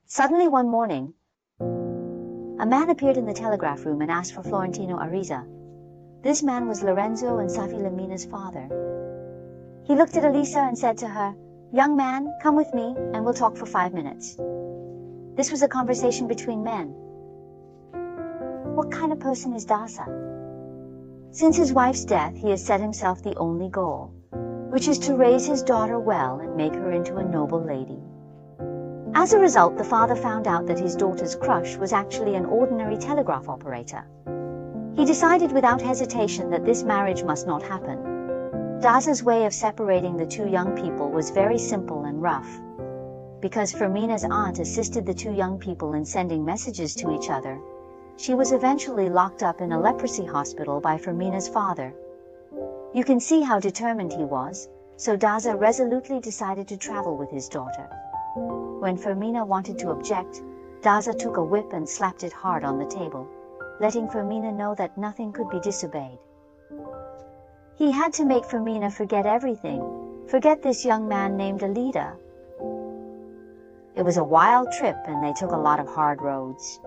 Suddenly one morning, a man appeared in the telegraph room and asked for Florentino Ariza. This man was Lorenzo and Femina's father. He looked at Elisa and said to her, "Young man, come with me and we'll talk for 5 minutes." This was a conversation between men. What kind of person is Daza? Since his wife's death, he has set himself the only goal, which is to raise his daughter well and make her into a noble lady. As a result, the father found out that his daughter's crush was actually an ordinary telegraph operator. He decided without hesitation that this marriage must not happen. Daza's way of separating the two young people was very simple and rough. Because Fermina's aunt assisted the two young people in sending messages to each other, she was eventually locked up in a leprosy hospital by Fermina's father. You can see how determined he was, so Daza resolutely decided to travel with his daughter. When Fermina wanted to object, Daza took a whip and slapped it hard on the table, letting Fermina know that nothing could be disobeyed. He had to make Fermina forget everything, forget this young man named Alida. It was a wild trip and they took a lot of hard roads.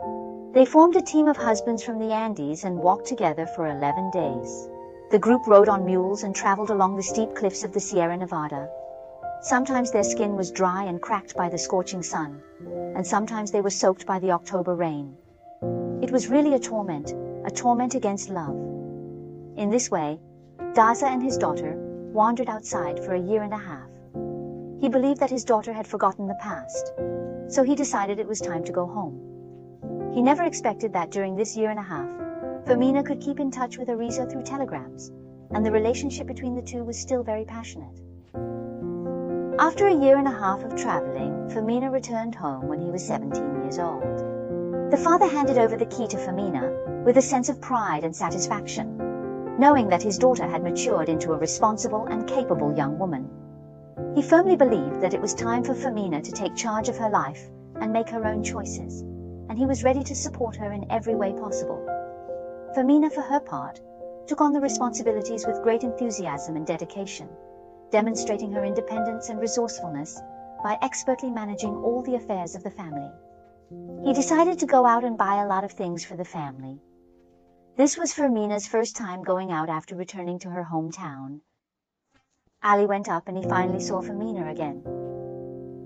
They formed a team of husbands from the Andes and walked together for 11 days. The group rode on mules and traveled along the steep cliffs of the Sierra Nevada. Sometimes their skin was dry and cracked by the scorching sun, and sometimes they were soaked by the October rain. It was really a torment against love. In this way, Daza and his daughter wandered outside for 1.5 years. He believed that his daughter had forgotten the past, so he decided it was time to go home. He never expected that during this 1.5 years, Fermina could keep in touch with Ariza through telegrams, and the relationship between the two was still very passionate. After 1.5 years of traveling, Fermina returned home when he was 17 years old. The father handed over the key to Fermina with a sense of pride and satisfaction, knowing that his daughter had matured into a responsible and capable young woman. He firmly believed that it was time for Fermina to take charge of her life and make her own choices, and he was ready to support her in every way possible. Fermina, for her part, took on the responsibilities with great enthusiasm and dedication, demonstrating her independence and resourcefulness by expertly managing all the affairs of the family. He decided to go out and buy a lot of things for the family. This was Fermina's first time going out after returning to her hometown. Ali went up and he finally saw Fermina again.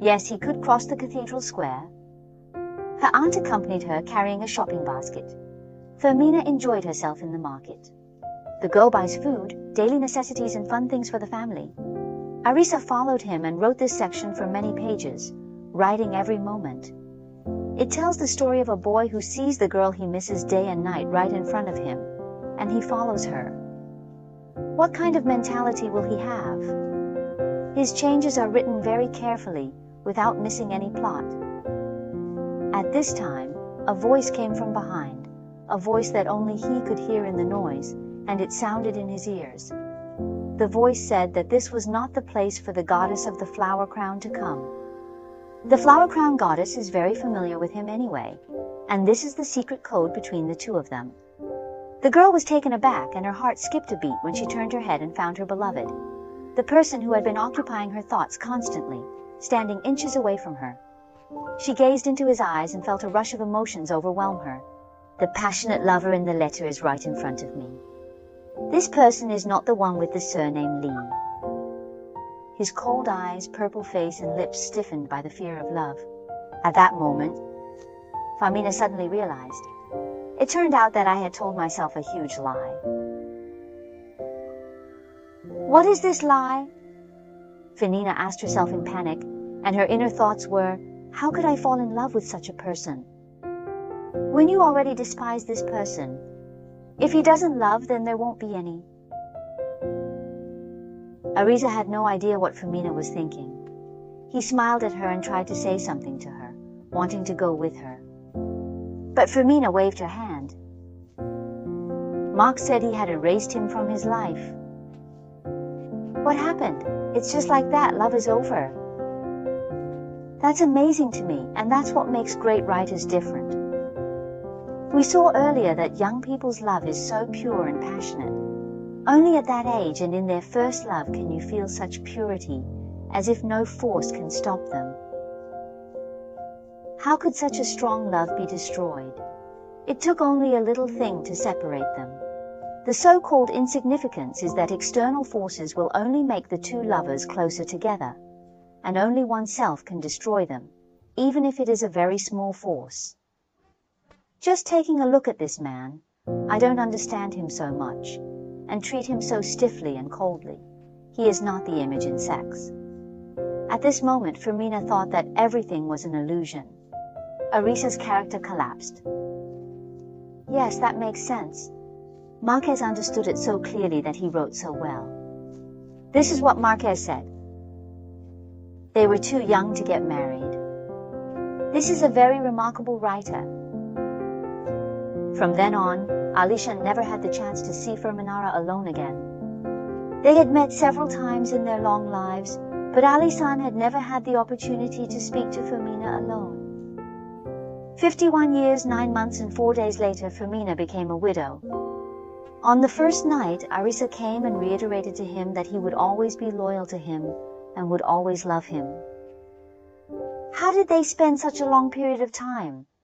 Yes, he could cross the cathedral square. Her aunt accompanied her carrying a shopping basket. Fermina enjoyed herself in the market. The girl buys food, daily necessities and fun things for the family. Ariza followed him and wrote this section for many pages, writing every moment. It tells the story of a boy who sees the girl he misses day and night right in front of him, and he follows her. What kind of mentality will he have? His changes are written very carefully, without missing any plot. At this time, a voice came from behind, a voice that only he could hear in the noise, and it sounded in his ears. The voice said that this was not the place for the goddess of the flower crown to come. The flower crown goddess is very familiar with him anyway, and this is the secret code between the two of them. The girl was taken aback and her heart skipped a beat when she turned her head and found her beloved, the person who had been occupying her thoughts constantly, standing inches away from her. She gazed into his eyes and felt a rush of emotions overwhelm her. The passionate lover in the letter is right in front of me. This person is not the one with the surname Lee. His cold eyes, purple face, and lips stiffened by the fear of love. At that moment, Fermina suddenly realized. It turned out that I had told myself a huge lie. What is this lie? Fermina asked herself in panic, and her inner thoughts were, how could I fall in love with such a person? When you already despise this person, if he doesn't love, then there won't be any. Ariza had no idea what Fermina was thinking. He smiled at her and tried to say something to her, wanting to go with her. But Fermina waved her hand. Mark said he had erased him from his life. What happened? It's just like that, love is over. That's amazing to me, and that's what makes great writers different. We saw earlier that young people's love is so pure and passionate. Only at that age and in their first love can you feel such purity, as if no force can stop them. How could such a strong love be destroyed? It took only a little thing to separate them. The so-called insignificance is that external forces will only make the two lovers closer together, and only oneself can destroy them, even if it is a very small force. Just taking a look at this man, I don't understand him so much, and treat him so stiffly and coldly. He is not the image in sex. At this moment, Fermina thought that everything was an illusion. Ariza's character collapsed. Yes, that makes sense. Marquez understood it so clearly that he wrote so well. This is what Marquez said. They were too young to get married. This is a very remarkable writer. From then on, Alicia never had the chance to see Fermina alone again. They had met several times in their long lives, but Alicia had never had the opportunity to speak to Fermina alone. 51 years, 9 months, and 4 days later, Fermina became a widow. On the first night, Ariza came and reiterated to him that he would always be loyal to him and would always love him. How did they spend such a long period of time?